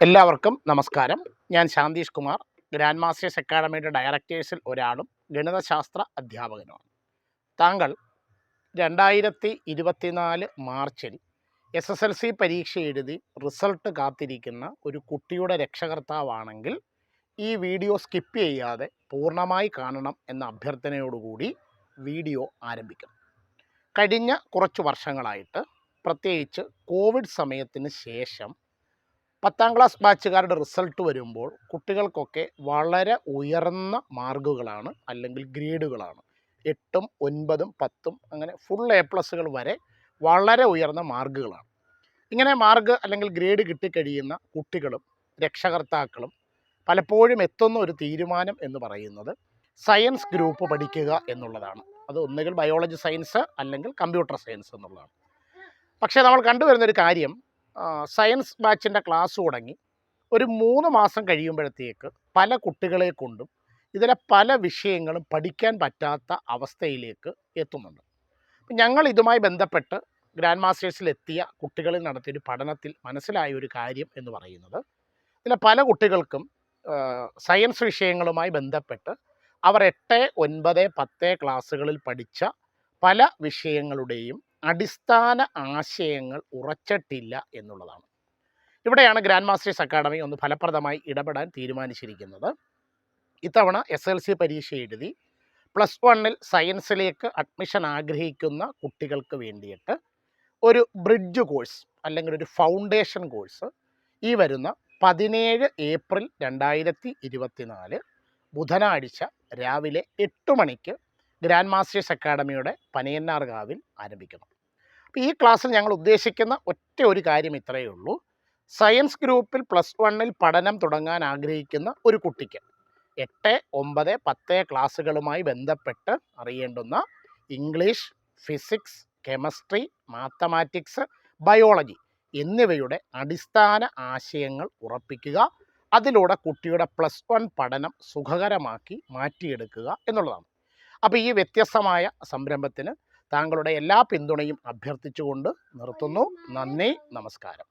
എല്ലാവർക്കും നമസ്കാരം. ഞാൻ ശാന്തീഷ് കുമാർ, ഗ്രാൻഡ് മാസ്റ്റേഴ്സ് അക്കാഡമിയുടെ ഡയറക്ടേഴ്സിൽ ഒരാളും ഗണിതശാസ്ത്ര അധ്യാപകനുമാണ്. താങ്കൾ 2024 മാർച്ചിൽ SSLC പരീക്ഷ എഴുതി റിസൾട്ട് കാത്തിരിക്കുന്ന ഒരു കുട്ടിയുടെ രക്ഷകർത്താവാണെങ്കിൽ ഈ വീഡിയോ സ്കിപ്പ് ചെയ്യാതെ പൂർണ്ണമായി കാണണം എന്ന അഭ്യർത്ഥനയോടുകൂടി വീഡിയോ ആരംഭിക്കണം. കഴിഞ്ഞ കുറച്ച് വർഷങ്ങളായിട്ട്, പ്രത്യേകിച്ച് കോവിഡ് സമയത്തിന് ശേഷം 10ാം ക്ലാസ് ബാച്ചുകാരുടെ റിസൾട്ട് വരുമ്പോൾ കുട്ടികൾക്കൊക്കെ വളരെ ഉയർന്ന മാർക്കുകളാണ്, അല്ലെങ്കിൽ ഗ്രേഡുകളാണ്. 8ഉം 9ഉം 10ഉം അങ്ങനെ ഫുൾ A+ വരെ വളരെ ഉയർന്ന മാർക്കുകളാണ്. ഇങ്ങനെ മാർക്ക് അല്ലെങ്കിൽ ഗ്രേഡ് കിട്ടിക്കഴിയുന്ന കുട്ടികളും രക്ഷകർത്താക്കളും പലപ്പോഴും എത്തുന്ന ഒരു തീരുമാനം എന്ന് പറയുന്നത് സയൻസ് ഗ്രൂപ്പ് പഠിക്കുക എന്നുള്ളതാണ്. അത് ഒന്നുകിൽ ബയോളജി സയൻസ് അല്ലെങ്കിൽ കമ്പ്യൂട്ടർ സയൻസ് എന്നുള്ളതാണ്. പക്ഷേ നമ്മൾ കണ്ടുവരുന്നൊരു കാര്യം, സയൻസ് ബാച്ചിൻ്റെ ക്ലാസ് തുടങ്ങി ഒരു 3 മാസം കഴിയുമ്പോഴത്തേക്ക് പല കുട്ടികളെ കൊണ്ടും ഇതിലെ പല വിഷയങ്ങളും പഠിക്കാൻ പറ്റാത്ത അവസ്ഥയിലേക്ക് എത്തുന്നുണ്ട്. ഞങ്ങൾ ഇതുമായി ബന്ധപ്പെട്ട് ഗ്രാൻഡ് മാസ്റ്റേഴ്സിലെത്തിയ കുട്ടികളിൽ നടത്തിയൊരു പഠനത്തിൽ മനസ്സിലായ ഒരു കാര്യം എന്ന് പറയുന്നത്, ഇതിലെ പല കുട്ടികൾക്കും സയൻസ് വിഷയങ്ങളുമായി ബന്ധപ്പെട്ട് അവർ 8, 9, 10 ക്ലാസ്സുകളിൽ പഠിച്ച പല വിഷയങ്ങളുടെയും അടിസ്ഥാന ആശയങ്ങൾ ഉറച്ചിട്ടില്ല എന്നുള്ളതാണ്. ഇവിടെയാണ് ഗ്രാൻഡ് മാസ്റ്റേഴ്സ് അക്കാഡമി ഒന്ന് ഫലപ്രദമായി ഇടപെടാൻ തീരുമാനിച്ചിരിക്കുന്നത്. ഇത്തവണ SLC പരീക്ഷ എഴുതി +1 സയൻസിലേക്ക് അഡ്മിഷൻ ആഗ്രഹിക്കുന്ന കുട്ടികൾക്ക് വേണ്ടിയിട്ട് ഒരു ബ്രിഡ്ജ് കോഴ്സ് അല്ലെങ്കിൽ ഒരു ഫൗണ്ടേഷൻ കോഴ്സ് ഈ വരുന്ന 17 ഏപ്രിൽ 2024 ബുധനാഴ്ച രാവിലെ 8 മണിക്ക് ഗ്രാൻഡ് മാസ്റ്റേഴ്സ് അക്കാഡമിയുടെ പനയന്നാർകാവിൽ ആരംഭിക്കണം. അപ്പോൾ ഈ ക്ലാസ്സിൽ ഞങ്ങൾ ഉദ്ദേശിക്കുന്ന ഒറ്റ ഒരു കാര്യം ഇത്രയേ ഉള്ളൂ. സയൻസ് ഗ്രൂപ്പിൽ +1 പഠനം തുടങ്ങാൻ ആഗ്രഹിക്കുന്ന ഒരു കുട്ടിക്ക് 8, 9, 10 ക്ലാസ്സുകളുമായി ബന്ധപ്പെട്ട് അറിയേണ്ടുന്ന English, physics, chemistry, mathematics, biology എന്നിവയുടെ അടിസ്ഥാന ആശയങ്ങൾ ഉറപ്പിക്കുക. അതിലൂടെ കുട്ടിയുടെ +1 പഠനം സുഖകരമാക്കി മാറ്റിയെടുക്കുക എന്നുള്ളതാണ്. അപ്പോൾ ഈ വ്യത്യസ്തമായ സംരംഭത്തിന് താങ്കളുടെ എല്ലാ പിന്തുണയും അഭ്യർത്ഥിച്ചുകൊണ്ട് നിർത്തുന്നു. നന്ദി, നമസ്കാരം.